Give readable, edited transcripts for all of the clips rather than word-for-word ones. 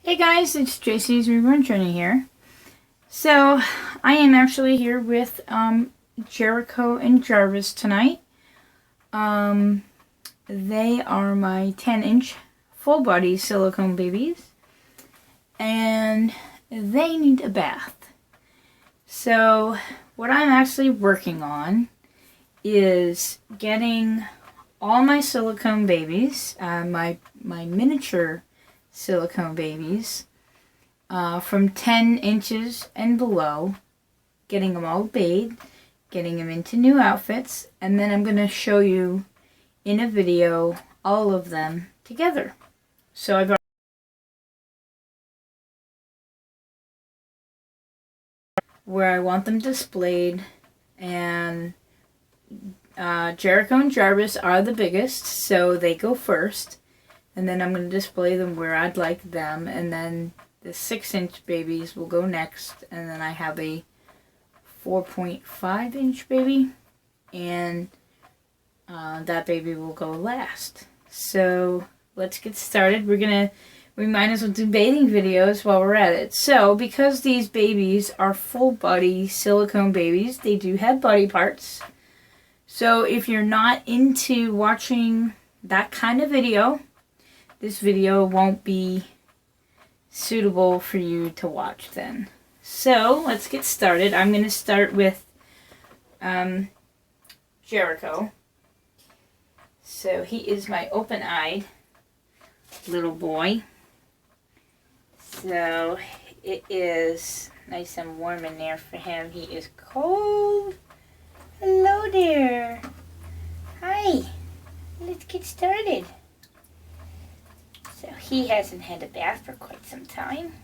Hey guys, it's JC's Reborn Journey here. So, I am actually here with Jericho and Jarvis tonight. They are my 10-inch full body silicone babies, and they need a bath. So, what I'm actually working on is getting all my silicone babies, my miniature silicone babies, from 10 inches and below, getting them all bathed, getting them into new outfits, and then I'm going to show you in a video all of them together. So I've where I want them displayed, and Jericho and Jarvis are the biggest, so they go first, and then I'm going to display them where I'd like them, and then the 6-inch babies will go next, and then I have a 4.5-inch baby, and that baby will go last. So let's get started. We might as well do bathing videos while we're at it. So because these babies are full body silicone babies, they do have body parts. So if you're not into watching that kind of video, this video won't be suitable for you to watch then. So let's get started. I'm going to start with Jericho. So he is my open-eyed little boy. So it is nice and warm in there for him. He is cold. Hello there. Hi. Let's get started. So he hasn't had a bath for quite some time.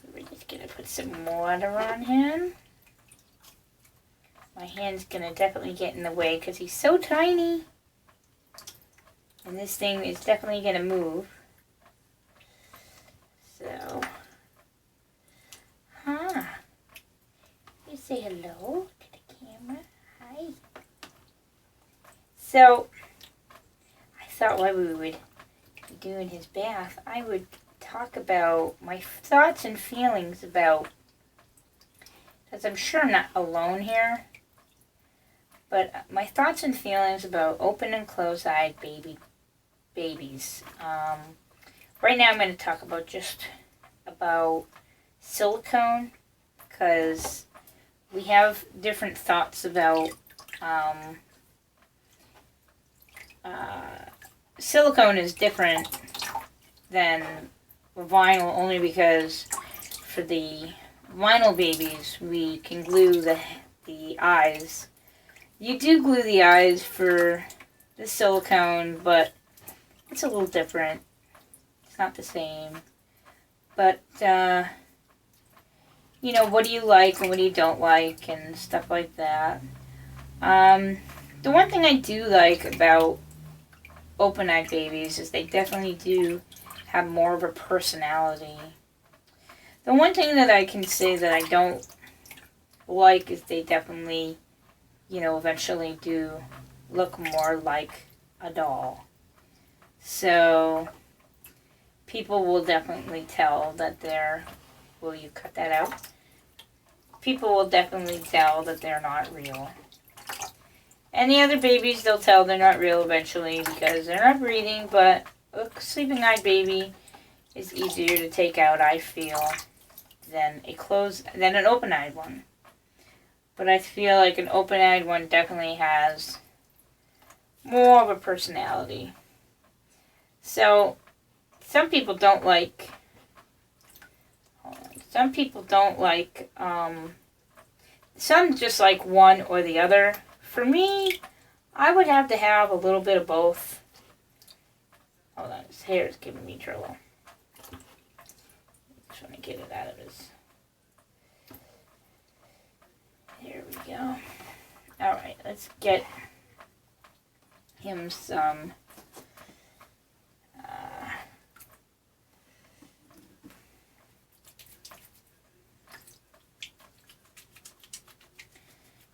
So we're just going to put some water on him. My hand's going to definitely get in the way because he's so tiny. And this thing is definitely going to move. So, you say hello to the camera. Hi. So, I thought while we would be doing his bath, I would talk about my thoughts and feelings about, because I'm sure I'm not alone here, but my thoughts and feelings about open and closed-eyed babies. Right now I'm going to talk about just about silicone, because we have different thoughts about silicone is different than vinyl, only because for the vinyl babies we can glue the eyes. You do glue the eyes for the silicone, but it's a little different. It's not the same. But, you know, what do you like and what do you don't like and stuff like that. The one thing I do like about open-eyed babies is they definitely do have more of a personality. The one thing that I can say that I don't like is they definitely, you know, eventually do look more like a doll. So people will definitely tell that they're, will you cut that out? People will definitely tell that they're not real. And the other babies, they'll tell they're not real eventually because they're not breathing, but a sleeping-eyed baby is easier to take out, I feel, than an open-eyed one. But I feel like an open-eyed one definitely has more of a personality. So, some just like one or the other. For me, I would have to have a little bit of both. Hold on, his hair is giving me trouble. Just want to get it out of his. There we go. Alright, let's get him some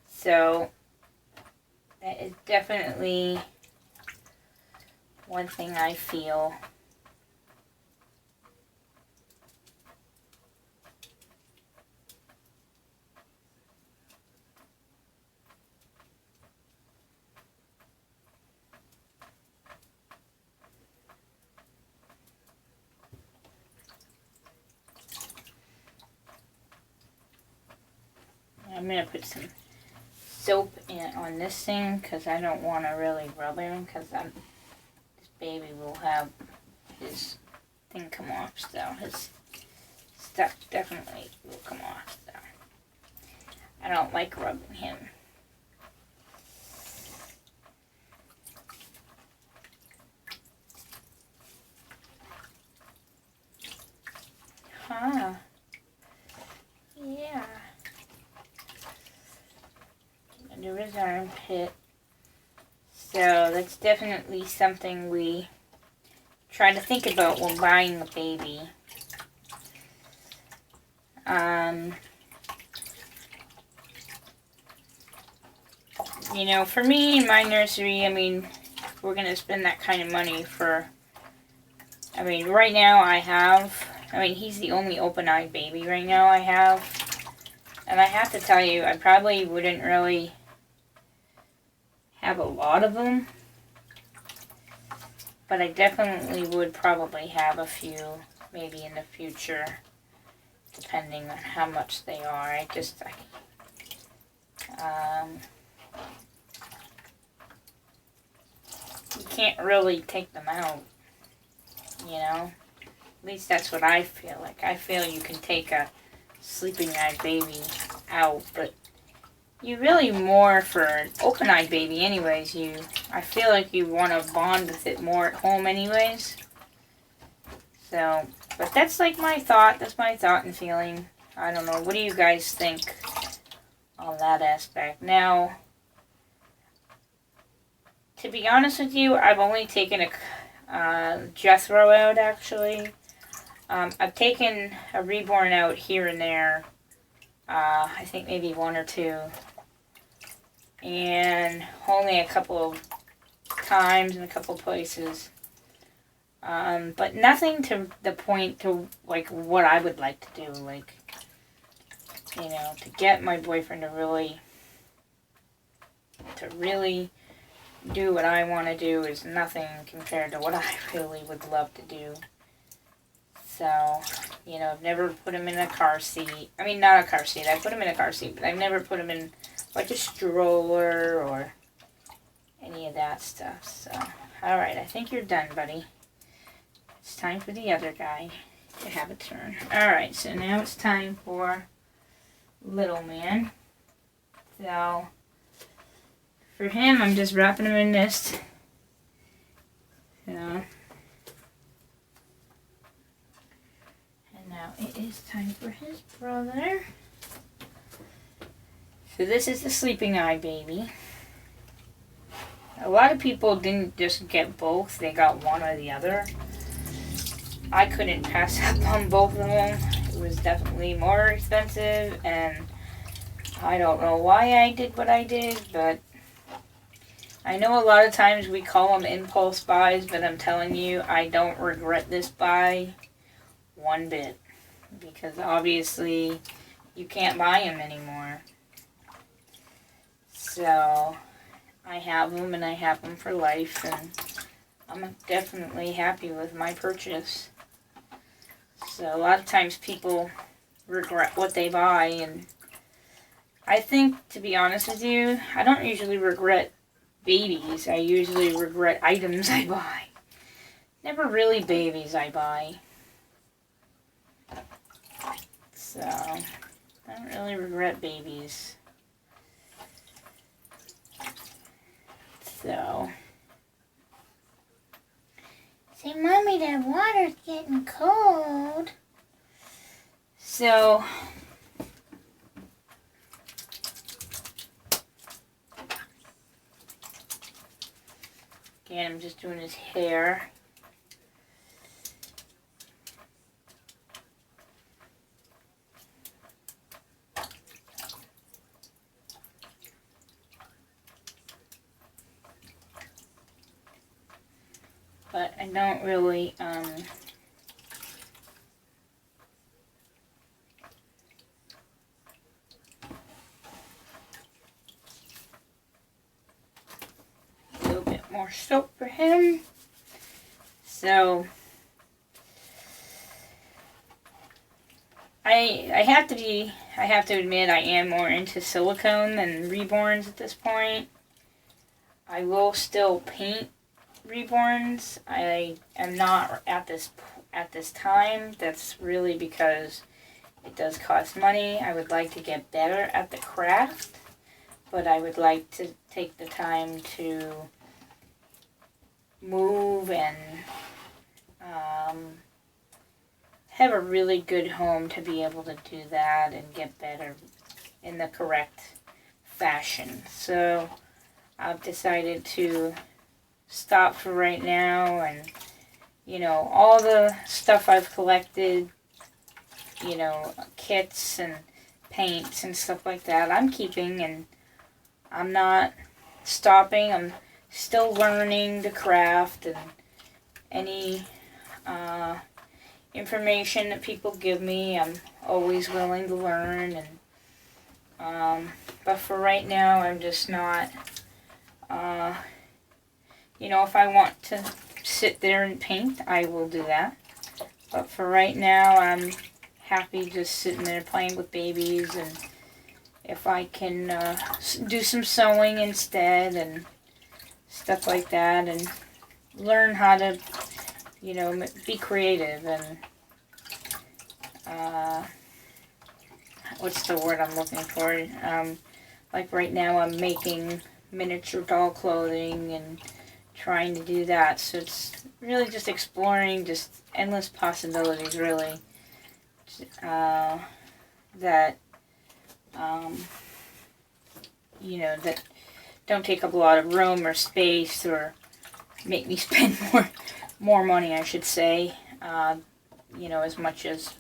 so that is definitely one thing I feel I'm going to put some soap on this thing because I don't want to really rub him because this baby will have his thing come off, so his stuff definitely will come off, so I don't like rubbing him. Huh. Yeah. Under his armpit. So that's definitely something we try to think about when buying a baby. You know, for me in my nursery, I mean, we're going to spend that kind of money for, I mean, right now he's the only open-eyed baby right now I have. And I have to tell you, I probably wouldn't really have a lot of them. But I definitely would probably have a few, maybe in the future, depending on how much they are. You can't really take them out, you know? At least that's what I feel like. I feel you can take a sleeping-eyed baby out, but you really more for an open-eyed baby anyways. I feel like you want to bond with it more at home anyways. So, but that's like my thought. That's my thought and feeling. I don't know. What do you guys think on that aspect? Now, to be honest with you, I've only taken a Jethro out, actually. I've taken a reborn out here and there. I think maybe one or two. And only a couple of times in a couple places. But nothing to the point to, like, what I would like to do. Like, you know, to get my boyfriend to really do what I want to do is nothing compared to what I really would love to do. So, you know, I've never put him in a car seat. I mean, not a car seat. I put him in a car seat, but I've never put him in, like, a stroller or any of that stuff. So, alright, I think you're done, buddy. It's time for the other guy to have a turn. Alright, so now it's time for little man. So, for him, I'm just wrapping him in this. And now it is time for his brother. So this is the sleeping eye baby. A lot of people didn't just get both, they got one or the other. I couldn't pass up on both of them. It was definitely more expensive, and I don't know why I did what I did, but I know a lot of times we call them impulse buys, but I'm telling you, I don't regret this buy one bit. Because obviously, you can't buy them anymore. So, I have them, and I have them for life, and I'm definitely happy with my purchase. So, a lot of times people regret what they buy, and I think, to be honest with you, I don't usually regret babies. I usually regret items I buy. Never really babies I buy. So, I don't really regret babies. So, say, Mommy, that water's getting cold. So, again, I'm just doing his hair. But I don't really, a little bit more soap for him. So, I have to admit I am more into silicone than reborns at this point. I will still paint reborns. I am not at this time. That's really because it does cost money. I would like to get better at the craft, but I would like to take the time to move and have a really good home to be able to do that and get better in the correct fashion. So I've decided to stop for right now, and all the stuff I've collected, kits and paints and stuff like that, I'm keeping, and I'm not stopping. I'm still learning the craft, and any information that people give me, I'm always willing to learn. And but for right now, I'm just not. If I want to sit there and paint, I will do that. But for right now, I'm happy just sitting there playing with babies, and if I can do some sewing instead and stuff like that, and learn how to, be creative and what's the word I'm looking for? Like right now, I'm making miniature doll clothing and trying to do that. So it's really just exploring just endless possibilities, really. That that don't take up a lot of room or space or make me spend more money, I should say. As much as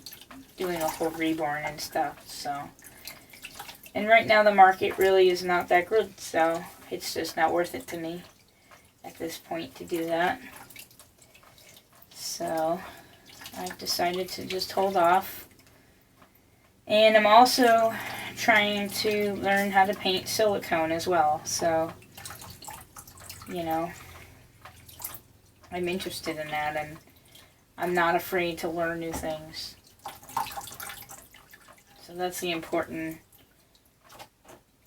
doing a whole reborn and stuff. So, and right now the market really is not that good, so it's just not worth it to me at this point to do that. So I've decided to just hold off. And I'm also trying to learn how to paint silicone as well. So, I'm interested in that, and I'm not afraid to learn new things. So that's the important.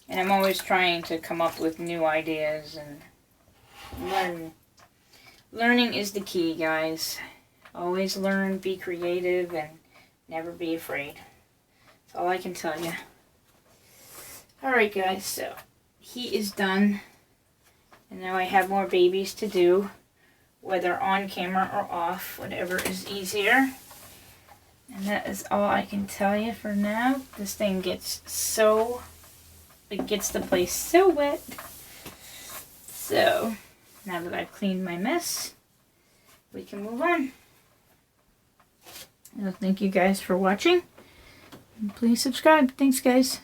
And I'm always trying to come up with new ideas and learn. Learning is the key, guys. Always learn, be creative, and never be afraid. That's all I can tell you. Alright, guys, so he is done. And now I have more babies to do, whether on camera or off, whatever is easier. And that is all I can tell you for now. This thing gets the place so wet. So, now that I've cleaned my mess, we can move on. Well, thank you guys for watching. And please subscribe. Thanks, guys.